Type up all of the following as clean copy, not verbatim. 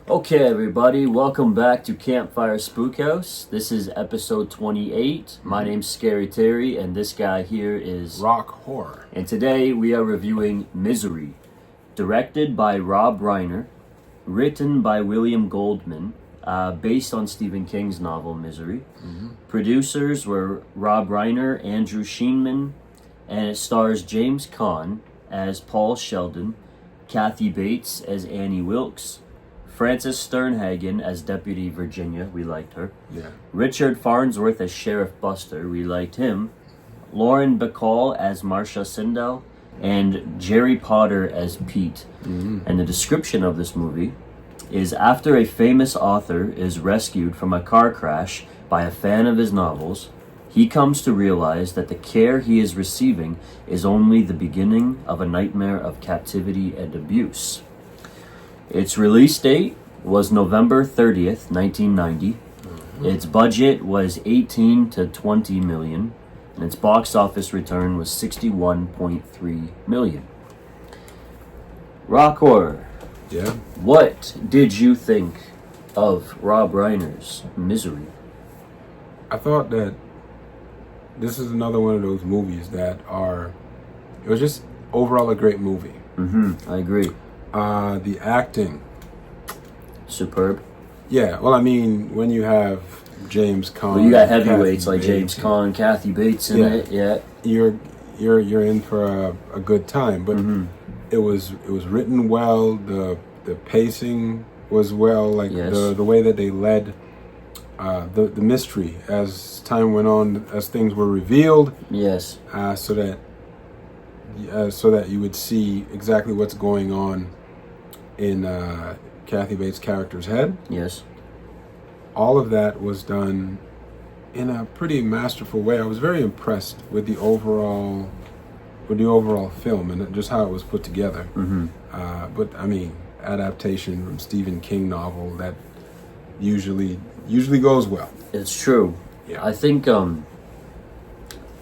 Okay, everybody, welcome back to Campfire Spookhouse. This is episode 28. My name's Scary Terry, and this guy here is Rock Horror. And today we are reviewing Misery, directed by Rob Reiner, written by William Goldman, based on Stephen King's novel Misery. Producers were Rob Reiner, Andrew Sheenman, and it stars James Caan as Paul Sheldon, Kathy Bates as Annie Wilkes, Frances Sternhagen as Deputy Virginia, we liked her. Yeah. Richard Farnsworth as Sheriff Buster, we liked him. Lauren Bacall as Marcia Sindel, and Jerry Potter as Pete. And the description of this movie is: after a famous author is rescued from a car crash by a fan of his novels, he comes to realize that the care he is receiving is only the beginning of a nightmare of captivity and abuse. Its release date was November 30th, 1990. Its budget was 18 to 20 million, and its box office return was 61.3 million. Rock Horror, Yeah. what did you think of Rob Reiner's Misery? I thought that this is another one of those movies that it was just overall a great movie. I agree. The acting. Superb. Yeah, well, I mean, when you have James Caan. Well, you got heavyweights Kathy like James Bates, Caan, Kathy Bates in it. Yeah. You're in for a good time, but it was written well. The pacing was well, like Yes. the way that they led the mystery as time went on, as things were revealed. Yes. So that you would see exactly what's going on in Kathy Bates' character's head. Yes. All of that was done in a pretty masterful way. I was very impressed with the overall film and just how it was put together. But I mean, adaptation from Stephen King novel, that usually goes well. It's true. Yeah. I think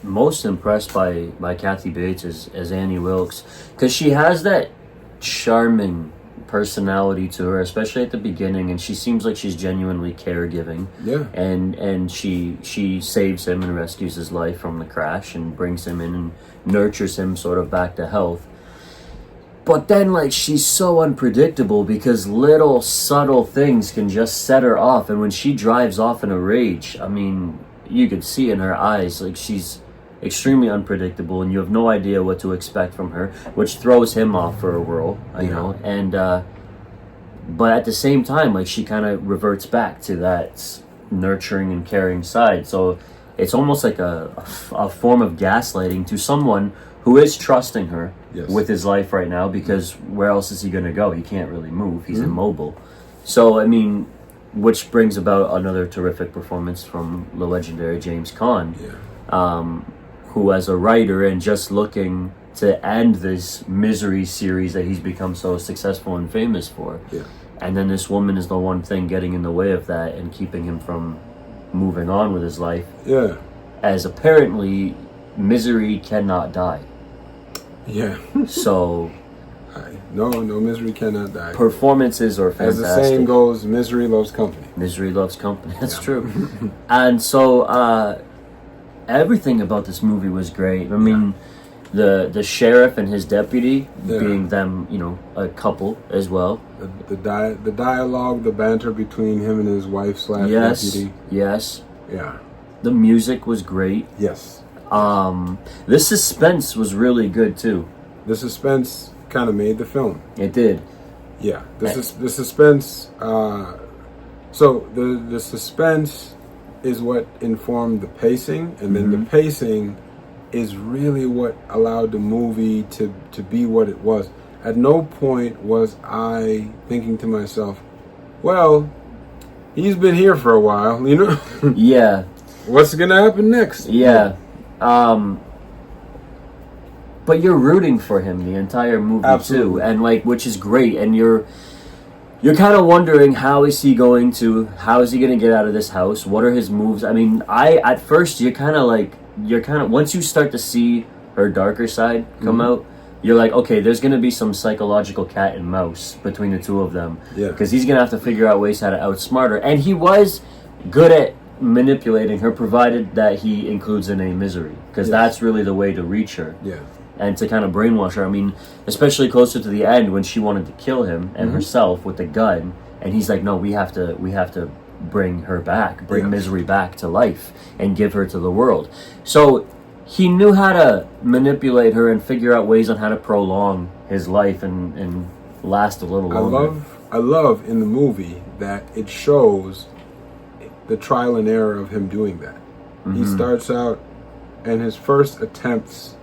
most impressed by Kathy Bates as Annie Wilkes, because she has that charming personality to her, especially at the beginning, and she seems like she's genuinely caregiving. Yeah. And she saves him and rescues his life from the crash and brings him in and nurtures him sort of back to health. But then, like, she's so unpredictable because little subtle things can just set her off. And when she drives off in a rage, I mean, you could see in her eyes, like, she's extremely unpredictable and you have no idea what to expect from her, which throws him off for a whirl, you know. And but at the same time, like, she kind of reverts back to that nurturing and caring side. So it's almost like a form of gaslighting to someone who is trusting her. Yes. With his life right now, because where else is he going to go? He can't really move. He's immobile. So, I mean, which brings about another terrific performance from the legendary James Caan, who, as a writer and just looking to end this Misery series that he's become so successful and famous for. Yeah. And then this woman is the one thing getting in the way of that and keeping him from moving on with his life. Yeah. As apparently, Misery cannot die. Yeah. So No misery cannot die. performances are fantastic. As the saying goes, misery loves company. Misery loves company. That's true. And so everything about this movie was great. I mean, the sheriff and his deputy being them, you know, a couple as well. The dialogue, the banter between him and his wife / deputy. Yes. Yeah. The music was great. Yes. The suspense was really good too. The suspense kind of made the film. It did. Yeah. The suspense. So the suspense is what informed the pacing, and then the pacing is really what allowed the movie to be what it was. At no point was I thinking to myself, well, he's been here for a while, you know? Yeah. What's gonna happen next? Yeah. But you're rooting for him the entire movie. Absolutely. Too, and like, which is great. And you're kind of wondering, how is he going to get out of this house? What are his moves? I mean, at first you're kind of once you start to see her darker side come out, you're like, okay, there's going to be some psychological cat and mouse between the two of them. Yeah. Because he's going to have to figure out ways how to outsmart her. And he was good at manipulating her, provided that he includes in a misery. Because that's really the way to reach her. Yeah. And to kind of brainwash her. I mean, especially closer to the end when she wanted to kill him and herself with the gun. And he's like, no, we have to bring her back, bring misery back to life and give her to the world. So he knew how to manipulate her and figure out ways on how to prolong his life and last a little longer. I love in the movie that it shows the trial and error of him doing that. He starts out and his first attempts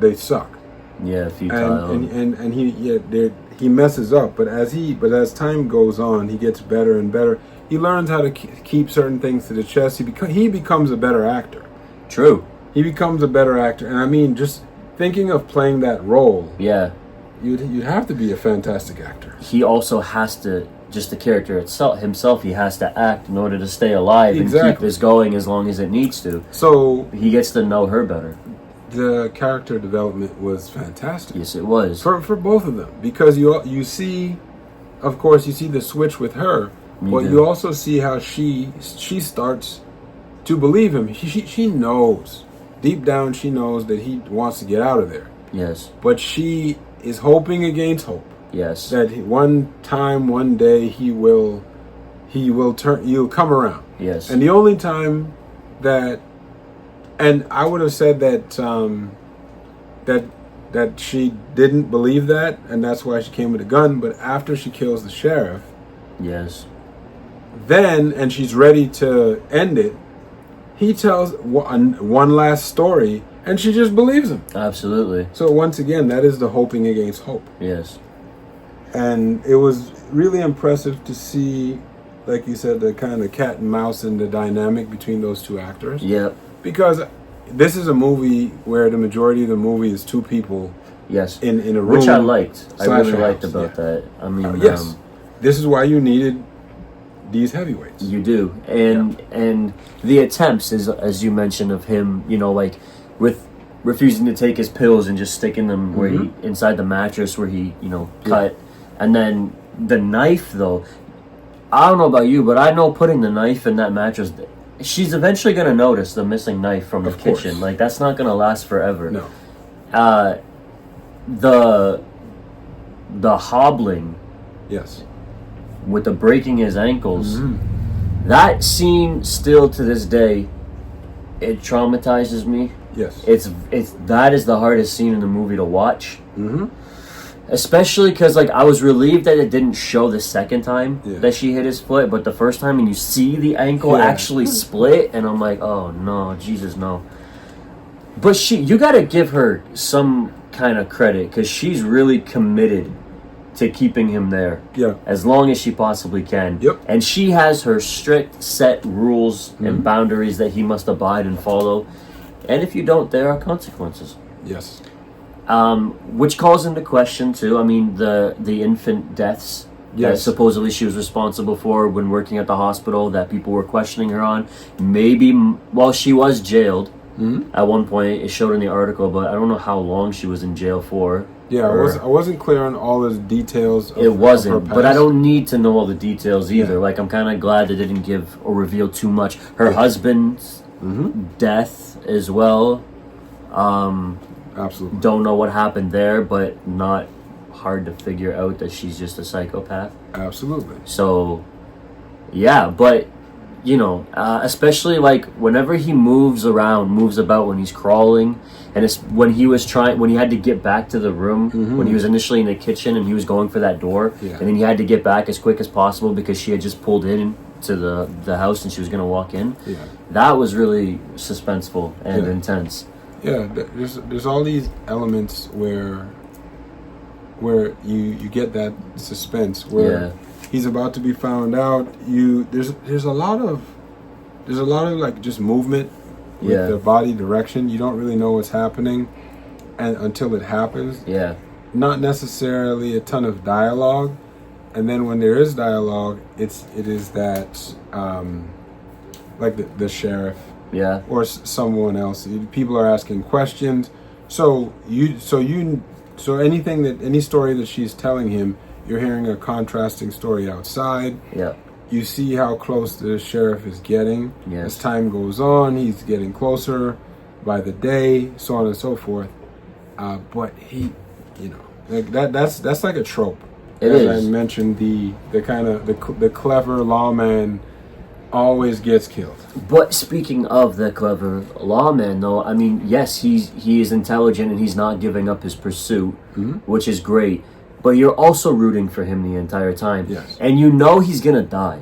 they suck. Yeah, futile. And he messes up, but as time goes on, he gets better and better. He learns how to keep certain things to the chest. He becomes a better actor. True. He becomes a better actor, and I mean, just thinking of playing that role. Yeah. You'd have to be a fantastic actor. He also has to, just the character himself, he has to act in order to stay alive and keep this going as long as it needs to. So he gets to know her better. The character development was fantastic. Yes, it was. For both of them. Because you see, of course, you see the switch with her, but you also see how she starts to believe him. She knows. Deep down, she knows that he wants to get out of there. Yes. But she is hoping against hope. Yes. That one day, he'll come around. Yes. And the only time that, and I would have said that that she didn't believe that, and that's why she came with a gun. But after she kills the sheriff, yes, and she's ready to end it, he tells one last story, and she just believes him. Absolutely. So once again, that is the hoping against hope. Yes. And it was really impressive to see, like you said, the kind of cat and mouse and the dynamic between those two actors. Yep. Because this is a movie where the majority of the movie is two people. Yes. In a room. Which I liked. I really liked about that. I mean, yes. This is why you needed these heavyweights. You do. And the attempts, as you mentioned, of him, like with refusing to take his pills and just sticking them where he inside the mattress where he, cut. And then the knife, though, I don't know about you, but I know putting the knife in that mattress, she's eventually going to notice the missing knife from the kitchen. Like, that's not going to last forever. No. The hobbling. Yes. With the breaking his ankles. That scene still to this day, it traumatizes me. Yes. That is the hardest scene in the movie to watch. Especially because, I was relieved that it didn't show the second time that she hit his foot, but the first time and you see the ankle actually split, and I'm like, oh no, Jesus, no. But you gotta give her some kind of credit, because she's really committed to keeping him there as long as she possibly can. And she has her strict set rules and boundaries that he must abide and follow. And if you don't, there are consequences. Yes. Which calls into question too, I mean, the infant deaths that supposedly she was responsible for when working at the hospital, that people were questioning her on. Maybe, well, she was jailed at one point. It showed in the article, but I don't know how long she was in jail for. Yeah, I wasn't clear on all the details of it wasn't, of her past. But I don't need to know all the details either. I'm kind of glad they didn't give or reveal too much. Her husband's death as well. Absolutely. Don't know what happened there, but not hard to figure out that she's just a psychopath. Absolutely. So, yeah, but especially whenever he moves about when he's crawling, and it's when he had to get back to the room, when he was initially in the kitchen and he was going for that door, and then he had to get back as quick as possible because she had just pulled in to the house and she was going to walk in. That was really suspenseful and intense. Yeah, there's all these elements where you get that suspense where he's about to be found out. There's a lot of just movement with the body direction. You don't really know what's happening until it happens. Yeah. Not necessarily a ton of dialogue, and then when there is dialogue, it is that the sheriff. Yeah. Or someone else. People are asking questions. So you So any story that she's telling him, you're hearing a contrasting story outside. Yeah. You see how close the sheriff is getting. Yes. As time goes on, he's getting closer by the day, so on and so forth. But he, like that's like a trope. It As is. I mentioned, the kind of the clever lawman always gets killed. But speaking of the clever lawman, though, I mean, yes, he is intelligent and he's not giving up his pursuit, which is great. But you're also rooting for him the entire time. Yes. And he's going to die.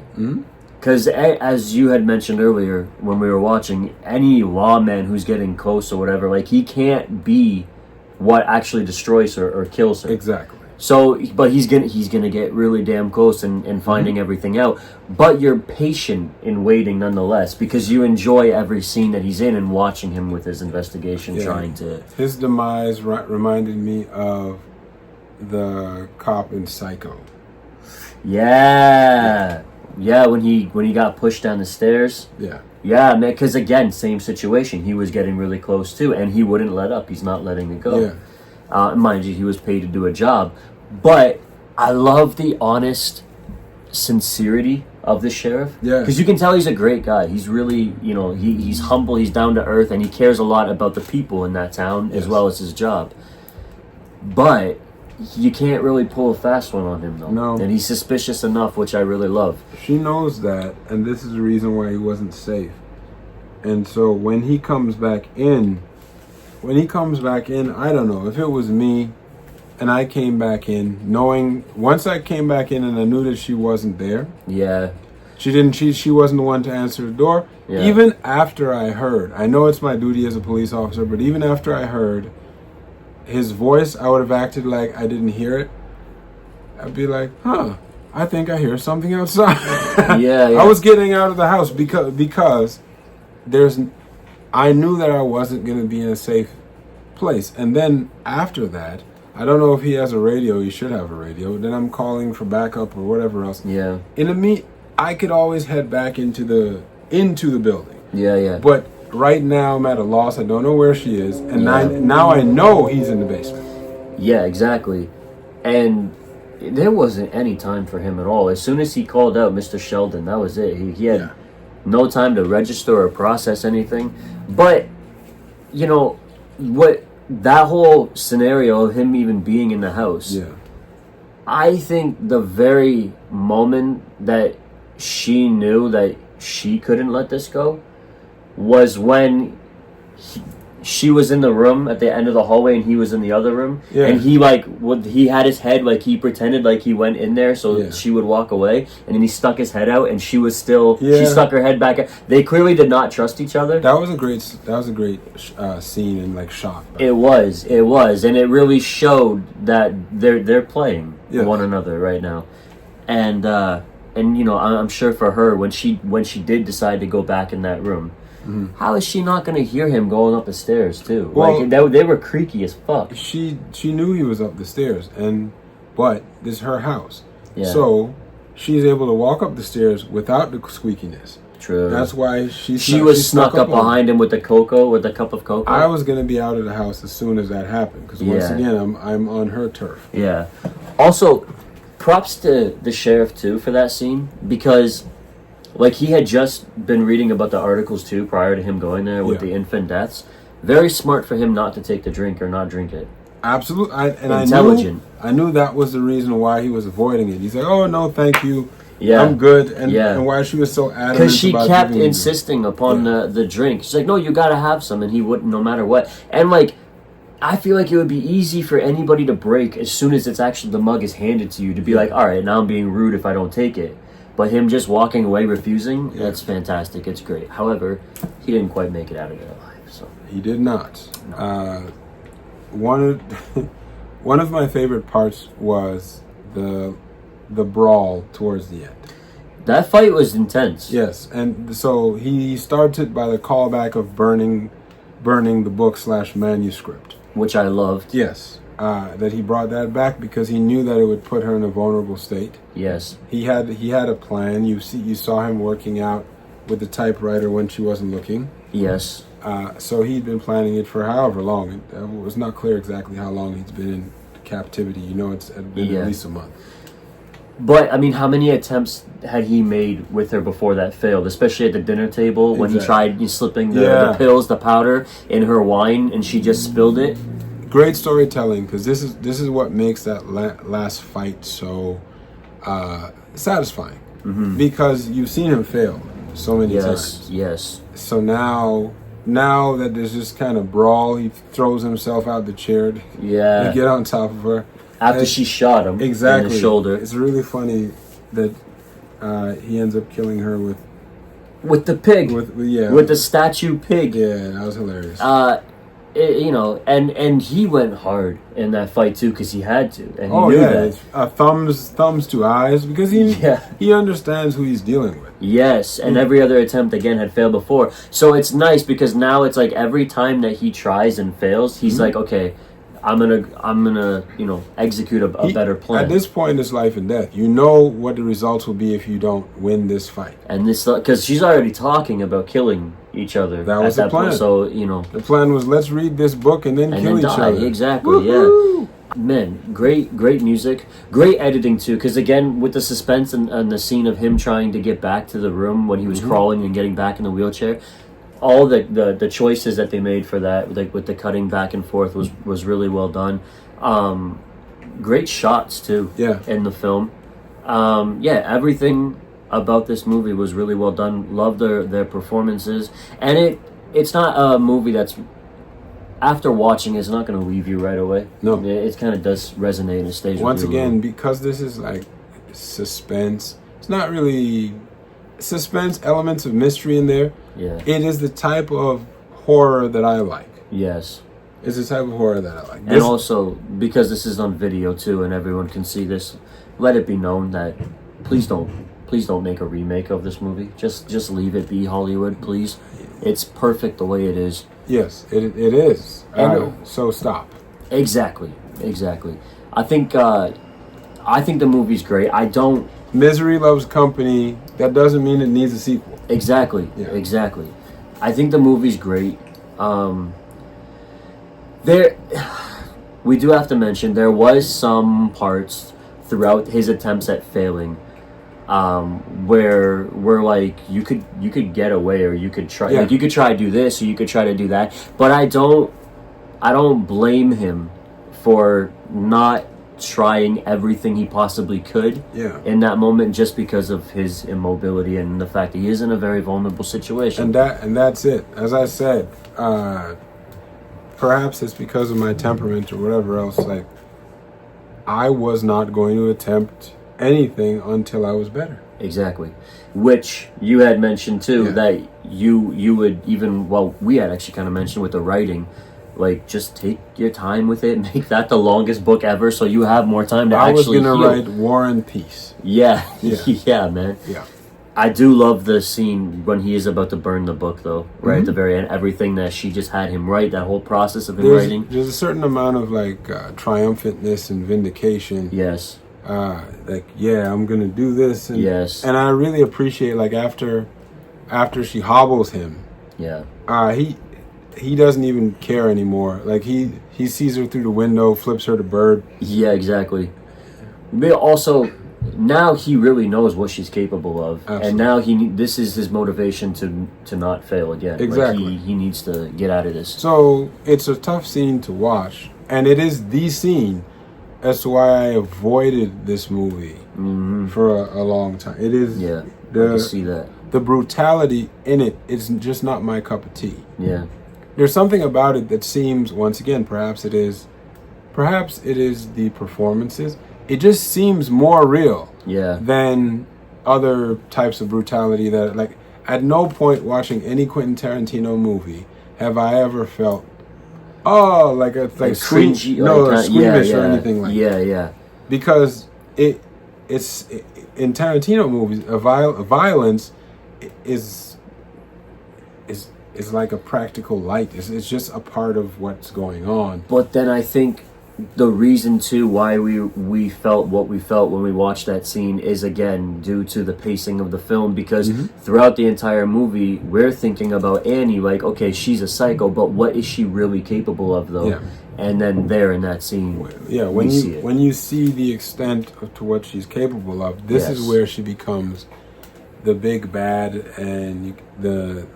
Because as you had mentioned earlier when we were watching, any lawman who's getting close or whatever, like, he can't be what actually destroys her or kills her. Exactly. So, but he's gonna get really damn close and finding everything out. But you're patient in waiting nonetheless, because you enjoy every scene that he's in and watching him with his investigation, trying to... His demise reminded me of the cop in Psycho. Yeah, when he got pushed down the stairs. Yeah, man. Because again, same situation. He was getting really close too, and he wouldn't let up. He's not letting it go. Mind you, he was paid to do a job, but I love the honest sincerity of the sheriff. Because you can tell he's a great guy. He's really, he's humble. He's down to earth, and he cares a lot about the people in that town as well as his job. But you can't really pull a fast one on him, though. No. And he's suspicious enough, which I really love. She knows that, and this is the reason why he wasn't safe. And so when he comes back in, I don't know, if it was me and I came back in, once I came back in and I knew that she wasn't there. Yeah. She wasn't the one to answer the door. Yeah. Even after I heard, I know it's my duty as a police officer, but even after I heard his voice, I would have acted like I didn't hear it. I'd be like, I think I hear something outside. Yeah. I was getting out of the house because I knew that I wasn't going to be in a safe place. And then after that, I don't know if he has a radio. He should have a radio. Then I'm calling for backup or whatever else. Yeah. I could always head back into the building. Yeah. But right now I'm at a loss. I don't know where she is, and now I know he's in the basement. Yeah, exactly. And there wasn't any time for him at all. As soon as he called out Mr. Sheldon, that was it. He had no time to register or process anything. But what that whole scenario of him even being in the house, I think the very moment that she knew that she couldn't let this go was when she was in the room at the end of the hallway and he was in the other room, and he had his head, like, he pretended like he went in there so she would walk away, and then he stuck his head out and she was still she stuck her head back out. They clearly did not trust each other. That was a great scene and like shot. It was, and it really showed that they're playing one another right now, and I'm sure for her, when she did decide to go back in that room, how is she not going to hear him going up the stairs too? Well, they were creaky as fuck. She knew he was up the stairs, but this is her house, so she's able to walk up the stairs without the squeakiness. True. That's why she was snuck up behind him with the cup of cocoa. I was going to be out of the house as soon as that happened, because once again I'm on her turf. Yeah. Also, props to the sheriff too for that scene, because like he had just been reading about the articles too prior to him going there with the infant deaths. Very smart for him not to take the drink or not drink it. Absolutely. Intelligent. I knew that was the reason why he was avoiding it. He's like, oh no, thank you. Yeah, I'm good. And why she was so adamant, because she kept insisting upon the drink. She's like, no, you gotta have some, and he wouldn't, no matter what. And like, I feel like it would be easy for anybody to break as soon as the mug is handed to you, to be like, all right, now I'm being rude if I don't take it. But him just walking away, refusing, that's fantastic. It's great. However, he didn't quite make it out of there alive. So he did not. No. One of my favorite parts was the brawl towards the end. That fight was intense. Yes, and so he started by the callback of burning the book / manuscript, which I loved. Yes. That he brought that back because he knew that it would put her in a vulnerable state. Yes. He had a plan. You saw him working out with the typewriter when she wasn't looking. Yes. So he'd been planning it for however long. It was not clear exactly how long he's been captivity. You know, it's been at least a month. But I mean, how many attempts had he made with her before that failed? Especially at the dinner table when he tried slipping the pills, the powder in her wine, and she just spilled it. Great storytelling, because this is what makes that last fight so satisfying. Mm-hmm. Because you've seen him fail so many times. Yes. So now that there's this kind of brawl, he throws himself out the chair to get on top of her. After she shot him in the shoulder. It's really funny that he ends up killing her with the pig. With the statue pig. Yeah, that was hilarious. And he went hard in that fight too, because he had to, and he knew that. Thumbs to eyes, because he understands who he's dealing with. Yes, and every other attempt again had failed before. So it's nice because now it's like every time that he tries and fails, he's like, okay, I'm gonna execute a better plan. At this point, it's life and death. You know what the results will be if you don't win this fight. And this, because she's already talking about killing each other. That was the plan. Point. So the plan was, let's read this book and then kill each other. Exactly. Woo-hoo! Yeah. Man, great music, great editing too. Because again, with the suspense and the scene of him trying to get back to the room when he was crawling and getting back in the wheelchair. All the choices that they made for that, like with the cutting back and forth, was really well done. Great shots too. Yeah. In the film. Everything about this movie was really well done. Loved their performances, and it's not a movie that's, after watching, it's not going to leave you right away. No, it kind of does resonate and stays. Once again, because this is like suspense. It's not really suspense, elements of mystery in there. Yeah. It is the type of horror that I like. Yes. It's the type of horror that I like. And also, because this is on video too and everyone can see this, let it be known that please don't make a remake of this movie. Just leave it be, Hollywood, please. It's perfect the way it is. Yes, it is. So stop. Exactly. I think the movie's great. Misery loves company. That doesn't mean it needs a sequel. Exactly. I think the movie's great. We do have to mention there was some parts throughout his attempts at failing, where like you could get away, or you could try, like you could try to do this, or you could try to do that. But I don't blame him for not trying everything he possibly could in that moment, just because of his immobility and the fact that he is in a very vulnerable situation. And that's it. As I said, perhaps it's because of my temperament or whatever else. Like, I was not going to attempt anything until I was better. Exactly. Which you had mentioned too, that you would even, well, we had actually kind of mentioned with the writing, like, just take your time with it, make that the longest book ever, so you have more time to actually heal. I was going to write War and Peace. Yeah, man. Yeah. I do love the scene when he is about to burn the book, though, right at the very end. Everything that she just had him write, that whole process of him writing. There's a certain amount of, like, triumphantness and vindication. Yes. I'm going to do this. And, yes. And I really appreciate, like, after she hobbles him. Yeah. He doesn't even care anymore. Like, he sees her through the window, flips her the bird. Yeah, exactly. But also, now he really knows what she's capable of. Absolutely. And now this is his motivation to not fail again. Exactly. Like he needs to get out of this. So it's a tough scene to watch, and it is the scene as to why I avoided this movie for a long time. It is. Yeah, I can see that. The brutality in it is just not my cup of tea. Yeah. There's something about it that seems, once again, perhaps it is the performances. It just seems more real than other types of brutality that, like, at no point watching any Quentin Tarantino movie have I ever felt, like cringy, squeamish or anything like that. Yeah. Because it's in Tarantino movies, violence is like a practical light. It's just a part of what's going on. But then I think the reason too why we felt what we felt when we watched that scene is, again, due to the pacing of the film, because throughout the entire movie we're thinking about Annie like, okay, she's a psycho, but what is she really capable of, though? and then there in that scene, yeah, when you see the extent to what she's capable of, this is where she becomes the big bad and the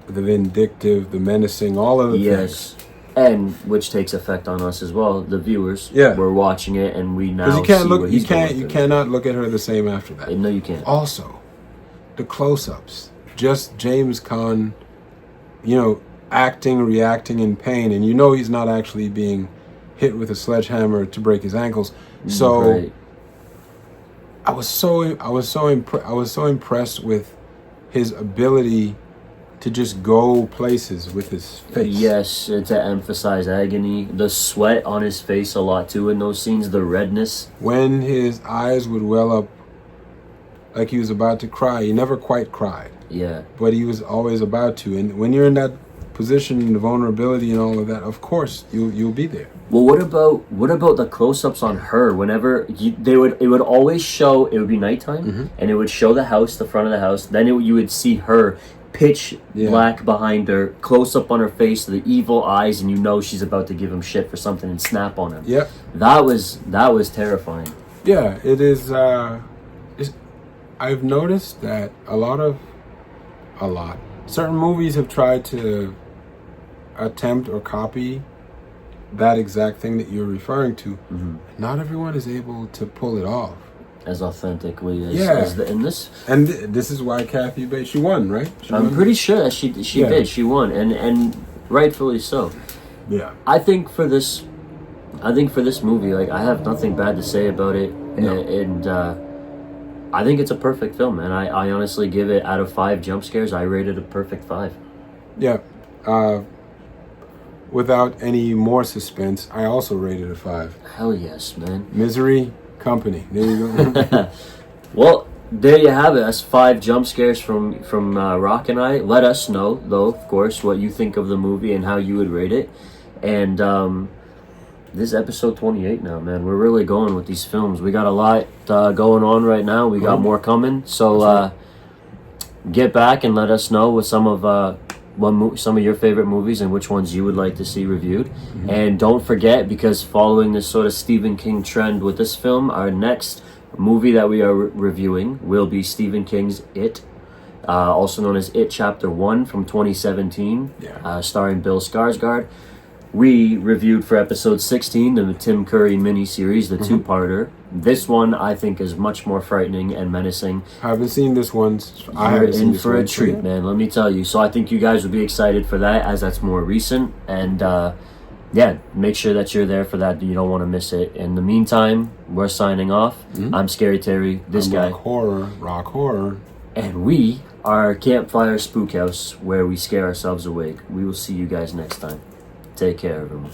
vindictive, the menacing, all of the things. And which takes effect on us as well, the viewers. Yeah, we're watching it, and we now you can't see look. What he's You cannot look at her the same after that. No, you can't. Also, the close-ups, just James Caan, reacting in pain, and he's not actually being hit with a sledgehammer to break his ankles. So, right. I was so impressed with his ability to just go places with his face. Yes, to emphasize agony. The sweat on his face a lot too in those scenes, the redness. When his eyes would well up like he was about to cry. He never quite cried. Yeah. But he was always about to. And when you're in that position, the vulnerability and all of that, of course, you'll be there. Well, what about the close-ups on her? Whenever it would always show, it would be nighttime, and it would show the house, the front of the house. Then you would see her pitch black behind her, close up on her face, the evil eyes, and she's about to give him shit for something and snap on him. Yeah, that was terrifying. Yeah, it is. I've noticed that a lot. Certain movies have tried to attempt or copy that exact thing that you're referring to. Not everyone is able to pull it off as authentically as in this. And this is why Kathy Bates, she won, right? I'm pretty sure that she did. She won, and rightfully so. Yeah. I think for this movie, like, I have nothing bad to say about it, and I think it's a perfect film, and I honestly give it, out of 5 jump scares, I rated a perfect 5. Yeah. Without any more suspense, I also rated a 5. Hell yes, man. Misery Company. There you go. Well, there you have it. That's 5 jump scares from Rock and I. Let us know, though, of course, what you think of the movie and how you would rate it. And this is episode 28 now, man. We're really going with these films. We got a lot going on right now. We got more coming. So get back and let us know with some of your favorite movies and which ones you would like to see reviewed. And don't forget, because following this sort of Stephen King trend with this film, our next movie that we are reviewing will be Stephen King's It, also known as It Chapter 1 from 2017, starring Bill Skarsgård. We reviewed for episode 16 the Tim Curry miniseries, the 2-parter. This one, I think, is much more frightening and menacing. I haven't seen this one. You're in for a treat, man, let me tell you. So I think you guys will be excited for that, as that's more recent. And make sure that you're there for that. You don't want to miss it. In the meantime, we're signing off. I'm Scary Terry, this guy. Rock horror. And we are Campfire Spookhouse, where we scare ourselves awake. We will see you guys next time. Take care, everyone.